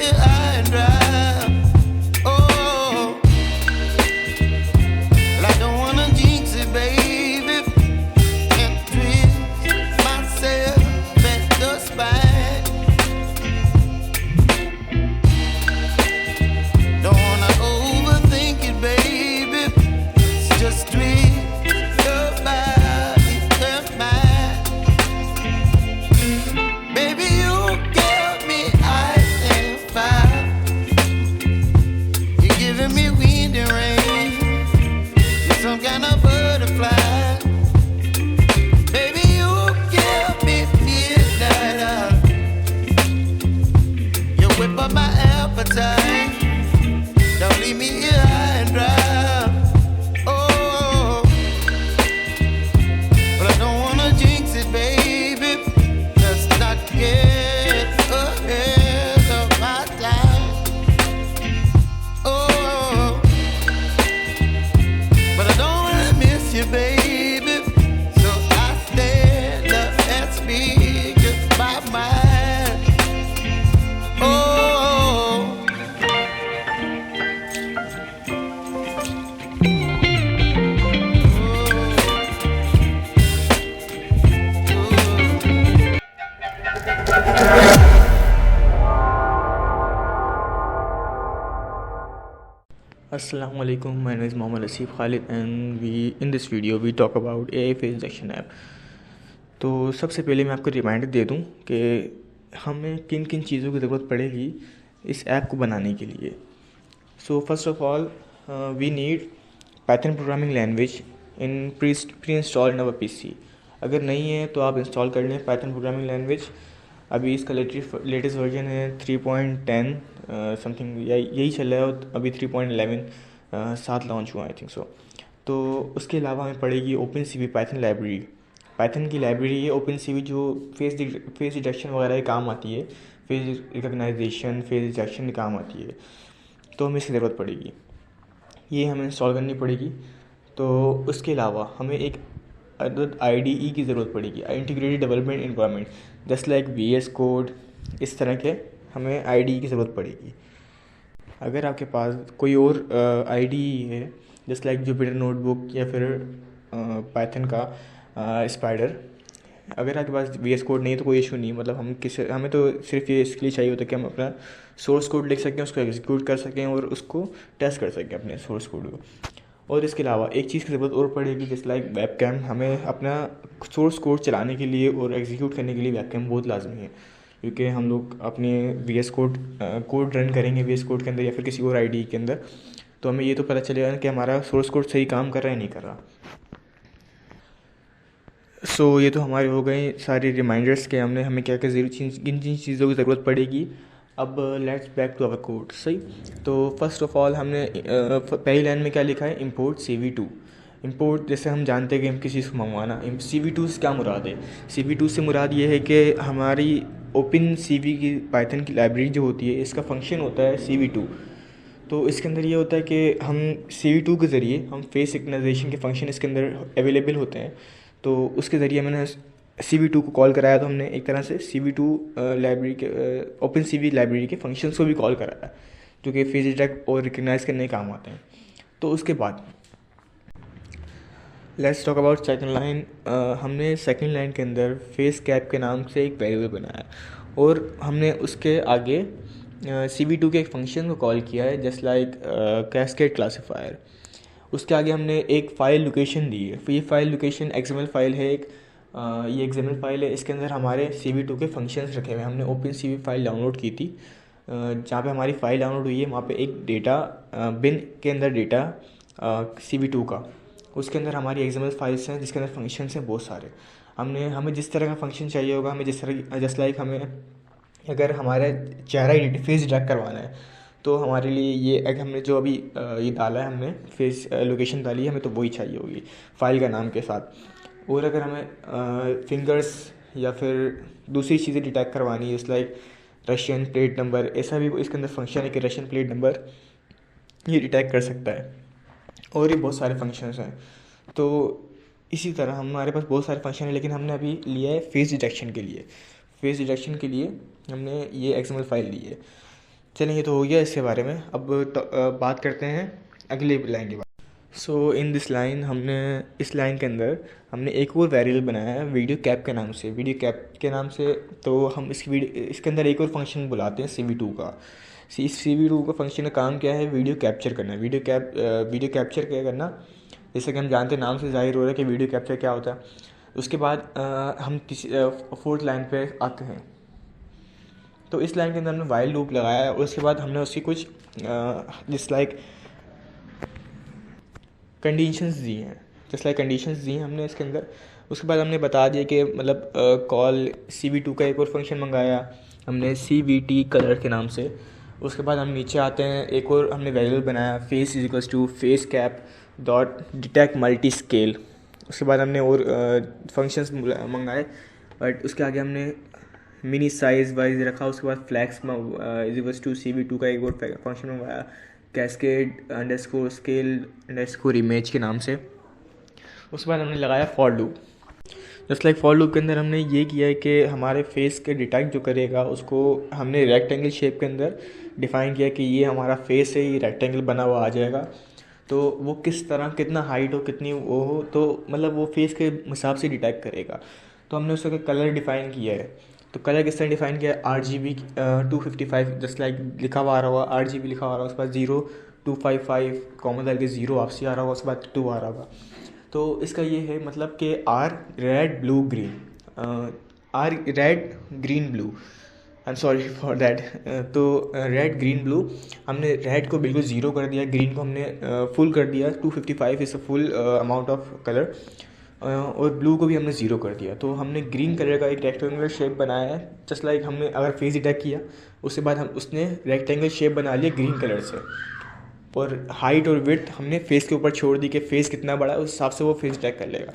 here high and dry. Oh, well, I don't wanna jinx it, baby, and twist myself at the spine. Don't wanna overthink it, baby. It's just twist your body and mine. Baby, you give me ice and fire. You're giving me wind and rain. You're some kind of butterfly. Baby, you give me midnight. You whip up my appetite. Don't leave me here high and dry. Oh, but I don't wanna jinx it, baby. Let's not get ahead of my time. Oh, but I don't wanna miss you, baby. So I stand up and speak just my mind. Oh. Assalamu alaikum, my name is Mohammad Asif Khalid and in this video we talk about AI face detection app. तो सबसे पहले मैं आपको reminder दे दूं कि हमें किन किन चीज़ों की ज़रूरत पड़ेगी इस ऐप को बनाने के लिए. So first of all we need Python programming language in pre install in our PC. अगर नहीं है तो आप इंस्टॉल कर लें पाइथन प्रोग्रामिंग लैंग्वेज. अभी इसका लेटेस्ट वर्जन है 3.10 समथिंग यही चल रहा है और अभी 3.11 साथ लॉन्च हुआ आई थिंक सो. तो उसके अलावा हमें पड़ेगी open C V Python library. Python की लाइब्रेरी है ओपन सी वी जो फेस डिटेक्शन वगैरह के काम आती है, फेस रिकग्नाइजेशन, फेस डिटेक्शन के काम आती है. तो हमें इसकी ज़रूरत पड़ेगी, ये हमें इंस्टॉल करनी पड़ेगी. तो उसके अलावा हमें एक IDE की ज़रूरत पड़ेगी, integrated development environment, just like VS code. इस तरह के हमें IDE की ज़रूरत पड़ेगी. अगर आपके पास कोई और IDE है जस्ट लाइक जुपिटर नोटबुक या फिर पाइथन का स्पाइडर, अगर आपके पास VS कोड नहीं है तो कोई इशू नहीं. मतलब हमें तो सिर्फ ये इसके लिए चाहिए होता है कि हम अपना सोर्स कोड लिख सकें, उसको एग्जीक्यूट कर सकें और उसको टेस्ट कर सकें अपने सोर्स कोड को. और इसके अलावा एक चीज़ की ज़रूरत और पड़ेगी जस्ट लाइक वेबकैम. हमें अपना सोर्स कोड चलाने के लिए और एग्जीक्यूट करने के लिए वेबकैम बहुत लाजमी है, क्योंकि हम लोग अपने VS कोड रन करेंगे VS कोड के अंदर या फिर किसी और IDE के अंदर, तो हमें ये तो पता चलेगा कि हमारा सोर्स कोड सही काम कर रहा है नहीं कर रहा. सो ये तो हमारे हो गए सारे रिमाइंडर्स के हमें क्या क्या किन जिन चीज़ों की ज़रूरत पड़ेगी. अब let's back to our code. सही, तो फर्स्ट ऑफ ऑल हमने पहली लाइन में क्या लिखा है, इंपोर्ट CV2. इंपोर्ट जैसे हम जानते हैं कि हम किसी चीज़ को मंगवाना. CV2 से क्या मुराद है, CV2 से मुराद ये है कि हमारी ओपन CV की पाइथन की लाइब्रेरी जो होती है इसका फंक्शन होता है CV2. तो इसके अंदर ये होता है कि हम CV2 के ज़रिए हम फेस रिकग्नाइजेशन के फंक्शन इसके अंदर अवेलेबल होते हैं. तो उसके ज़रिए मैंने CV2 को कॉल कराया, तो हमने एक तरह से CV2 लाइब्रेरी के ओपन CV लाइब्रेरी के फंक्शंस को भी कॉल कराया जो कि फेस डिटेक्ट और रिकग्नाइज करने के काम आते हैं. तो उसके बाद let's talk about second line. हमने सेकंड लाइन के अंदर फेस कैप के नाम से एक वेरिएबल बनाया और हमने उसके आगे CV2 के एक फंक्शन को कॉल किया है जस्ट लाइक कैस्केड क्लासीफायर. उसके आगे हमने एक फ़ाइल लोकेशन दी है. फिर ये फ़ाइल लोकेशन XML फाइल है एक, ये XML फाइल है. इसके अंदर हमारे CV2 के फंक्शंस रखे हुए हैं. हमने ओपन CV फाइल डाउनलोड की थी, जहाँ पे हमारी फ़ाइल डाउनलोड हुई है वहाँ पे एक डेटा बिन के अंदर डेटा CV2 का, उसके अंदर हमारी XML फाइल्स हैं जिसके अंदर फंक्शंस हैं बहुत सारे. हमें जिस तरह का फंक्शन चाहिए होगा, हमें जिस तरह जस्ट लाइक हमें अगर हमारा चेहरा फेस डिटेक्ट करवाना है तो हमारे लिए ये हमने जो अभी ये डाला है, हमने फेस लोकेशन डाली है, हमें तो वही चाहिए होगी फ़ाइल का नाम के साथ. और अगर हमें फिंगर्स या फिर दूसरी चीज़ें डिटेक्ट करवानी है just like Russian plate number, ऐसा भी इसके अंदर फंक्शन है कि रशियन प्लेट नंबर ये डिटेक्ट कर सकता है. और ये बहुत सारे फंक्शंस हैं. तो इसी तरह हमारे पास बहुत सारे फंक्शन हैं, लेकिन हमने अभी लिया है फेस डिटेक्शन के लिए. फेस डिटेक्शन के लिए हमने ये XML फाइल ली है. चलिए ये तो हो गया इसके बारे में। अब बात करते हैं अगले लाइन के बारे में। सो इन दिस लाइन हमने इस लाइन के अंदर हमने एक और वेरिएबल बनाया है वीडियो कैप के नाम से। वीडियो कैप के नाम से तो हम इसके अंदर एक और फंक्शन बुलाते हैं CV2 का। इस CV2 का फंक्शन का काम क्या है? वीडियो कैप्चर करना है। वीडियो कैप्चर क्या करना, जैसे कि हम जानते हैं नाम से जाहिर हो रहा है कि वीडियो कैप्चर क्या होता है। उसके बाद हम फोर्थ लाइन पे आते हैं। तो इस लाइन के अंदर हमने वाइल लूप लगाया है और उसके बाद हमने उसकी कुछ जस्ट लाइक कंडीशंस दी हैं हमने इसके अंदर। उसके बाद हमने बता दिया कि मतलब कॉल CV2 का एक और फंक्शन मंगाया हमने CVT कलर के नाम से। उसके बाद हम नीचे आते हैं, एक और हमने वेरिएबल बनाया face is equals to face cap dot detect multi scale. उसके बाद हमने और फंक्शंस मंगाए, बट उसके आगे हमने मिनी साइज वाइज रखा। उसके बाद flex is equals to CV2 का एक और फंक्शन मंगाया cascade underscore scale underscore image के नाम से। उसके बाद हमने लगाया for loop. Just like for loop के अंदर हमने ये किया है कि हमारे फेस के डिटेक्ट जो करेगा उसको हमने रेक्टेंगल शेप के अंदर डिफ़ाइन किया कि ये हमारा फेस है, ये रेक्टेंगल बना हुआ आ जाएगा। तो वो किस तरह कितना हाइट हो कितनी वो हो, तो मतलब वो फेस के हिसाब से डिटेक्ट करेगा। तो हमने उसका कलर डिफ़ाइन किया है। तो कलर किस तरह डिफ़ाइन किया है? RGB 255 जस्ट लाइक लिखा हुआ आ रहा होगा, RGB लिखा हुआ आ रहा होगा, उसके बाद 0255 कॉमन डाल के 0 आपसी आ रहा होगा, उसके बाद 2 आ रहा होगा। तो इसका ये है मतलब कि R red blue green, R red green blue, I am sorry for that. तो रेड ग्रीन ब्लू हमने रेड को बिल्कुल 0 कर दिया, ग्रीन को हमने फुल कर दिया, 255 is a full amount of colour, और ब्लू को भी हमने 0 कर दिया। तो हमने ग्रीन कलर का एक रेक्टेंगुलर शेप बनाया है। जस्ट लाइक हमने अगर फेस डिटेक्ट किया उसके बाद हम उसने रेक्टेंगल शेप बना लिया ग्रीन कलर से, और हाइट और विड्थ हमने फेस के ऊपर छोड़ दी कि फेस कितना बड़ा है उस हिसाब से वो फेस डिटेक्ट कर लेगा।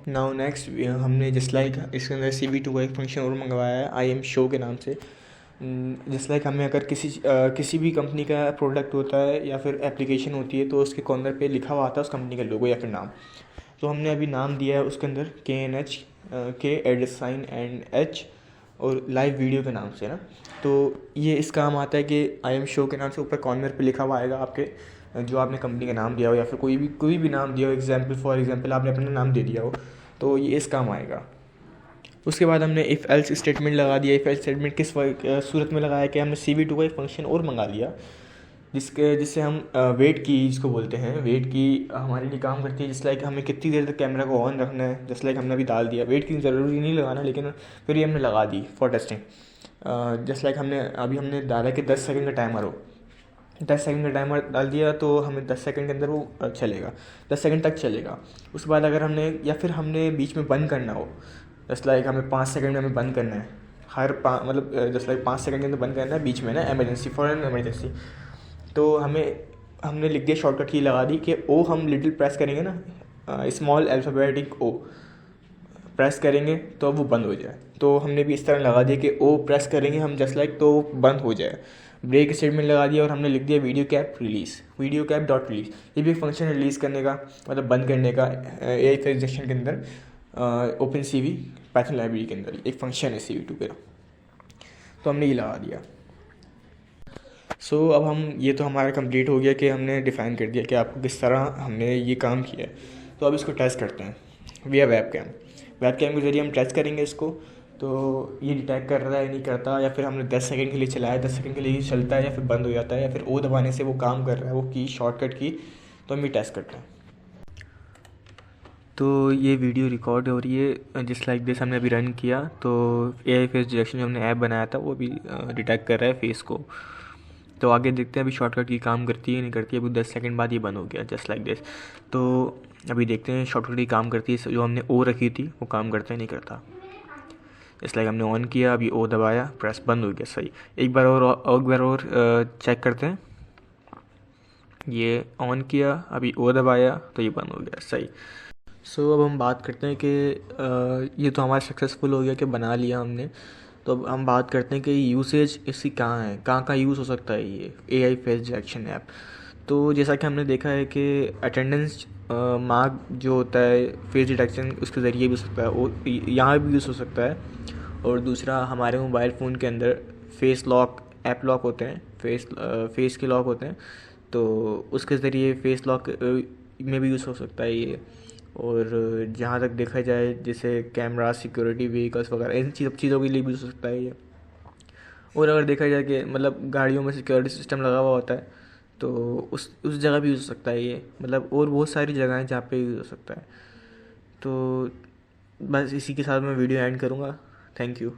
नाउ नेक्स्ट हमने जस्ट लाइक इसके अंदर CV2 का एक फंक्शन और मंगवाया है आई एम शो के नाम से। जस्ट लाइक हमें अगर किसी भी कंपनी का प्रोडक्ट होता है या फिर एप्लीकेशन होती है तो उसके कॉर्नर पे लिखा हुआ आता है उस कंपनी का लोगो या फिर नाम। तो हमने अभी नाम दिया है उसके अंदर KNH के एड्रेस साइन एंड H और लाइव वीडियो के नाम से ना। तो ये इस काम आता है कि आई एम शो के नाम से ऊपर कॉर्नर पे लिखा हुआ आएगा आपके जो आपने कंपनी का नाम दिया हो या फिर कोई भी नाम दिया हो। फॉर एग्जांपल आपने अपना नाम दे दिया हो तो ये इस काम आएगा। उसके बाद हमने इफ़ एल्स स्टेटमेंट लगा दिया। इफ़ एल्स स्टेटमेंट किस सूरत में लगाया कि हमने CV2 का एक फंक्शन और मंगा लिया जिससे हम वेट की जिसको बोलते हैं, वेट की हमारे लिए काम करती है। जस्ट लाइक हमें कितनी देर तक कैमरा को ऑन रखना है, जस्ट लाइक हमने अभी डाल दिया। वेट की ज़रूरी नहीं लगाना, लेकिन फिर ये हमने लगा दी फॉर टेस्टिंग। जस्ट लाइक हमने डाला कि 10 सेकंड का टाइमर हो, 10 सेकंड का टाइमर डाल दिया तो हमें 10 सेकंड के अंदर वो चलेगा, 10 सेकंड तक चलेगा। उसके बाद अगर हमने बीच में बंद करना हो, जस्ट लाइक हमें 5 सेकंड में हमें बंद करना है, जस्ट लाइक 5 सेकंड के अंदर बंद करना है बीच में ना, एमरजेंसी फॉरन एमरजेंसी। तो हमने लिख दिया शॉर्टकट की लगा दी कि O हम लिटिल प्रेस करेंगे ना, स्मॉल अल्फ़ाबेटिक O प्रेस करेंगे तो वो बंद हो जाए। तो हमने भी इस तरह लगा दिया कि O प्रेस करेंगे हम जस्ट लाइक तो बंद हो जाए। ब्रेक स्टेटमेंट लगा दिया और हमने लिख दिया वीडियो कैप डॉट रिलीज़। ये भी एक फंक्शन रिलीज़ करने का मतलब बंद करने का AI फेस डिटेक्शन के अंदर OpenCV पाइथन लाइब्रेरी के अंदर एक फंक्शन है CV2 का। तो हमने ये लगा दिया। सो अब ये तो हमारा कंप्लीट हो गया कि हमने डिफ़ाइन कर दिया कि आपको किस तरह हमने ये काम किया है। तो अब इसको टेस्ट करते हैं विया वेब कैम के ज़रिए हम टेस्ट करेंगे इसको। तो ये डिटेक्ट कर रहा है नहीं करता, या फिर हमने 10 सेकंड के लिए चलाया, 10 सेकंड के लिए चलता है या फिर बंद हो जाता है, या फिर O दबाने से वो काम कर रहा है, वो की शॉर्टकट की। तो हम ये टेस्ट करते हैं। तो ये वीडियो रिकॉर्ड हो रही है जिस लाइक दिस हमने अभी रन किया। तो AI फेस डिटेक्शन जो हमने ऐप बनाया था वो भी डिटेक्ट कर रहा है फेस को। तो आगे देखते हैं अभी शॉर्टकट की काम करती है नहीं करती है। अभी 10 सेकंड बाद ये बंद हो गया जस्ट लाइक दिस। तो अभी देखते हैं शॉर्टकट की काम करती है, जो हमने O रखी थी वो काम करता है नहीं करता। जस्ट लाइक हमने ऑन किया, अभी O दबाया, प्रेस बंद हो गया। सही, एक बार और चेक करते हैं। ये ऑन किया, अभी O दबाया तो ये बंद हो गया। सही। सो अब हम बात करते हैं कि ये तो हमारा सक्सेसफुल हो गया कि बना लिया हमने। तो अब हम बात करते हैं कि यूसेज इसकी कहाँ है, कहाँ यूज़ हो सकता है ये AI फेस डिटेक्शन ऐप। तो जैसा कि हमने देखा है कि अटेंडेंस मार्क जो होता है फेस डिटेक्शन उसके ज़रिए भी हो सकता है, और यहाँ भी यूज़ हो सकता है। और दूसरा हमारे मोबाइल फ़ोन के अंदर फेस लॉक ऐप लॉक होते हैं, फेस के लॉक होते हैं, तो उसके ज़रिए फेस लॉक में भी यूज़ हो सकता है ये। और जहाँ तक देखा जाए जैसे कैमरा, सिक्योरिटी, व्हीकल्स वगैरह इन चीज़ों के लिए भी यूज़ हो सकता है ये। और अगर देखा जाए कि मतलब गाड़ियों में सिक्योरिटी सिस्टम लगा हुआ होता है तो उस जगह भी यूज़ हो सकता है ये, मतलब और बहुत सारी जगह हैं जहाँ पे यूज़ हो सकता है। तो बस इसी के साथ मैं वीडियो एंड करूँगा। Thank you.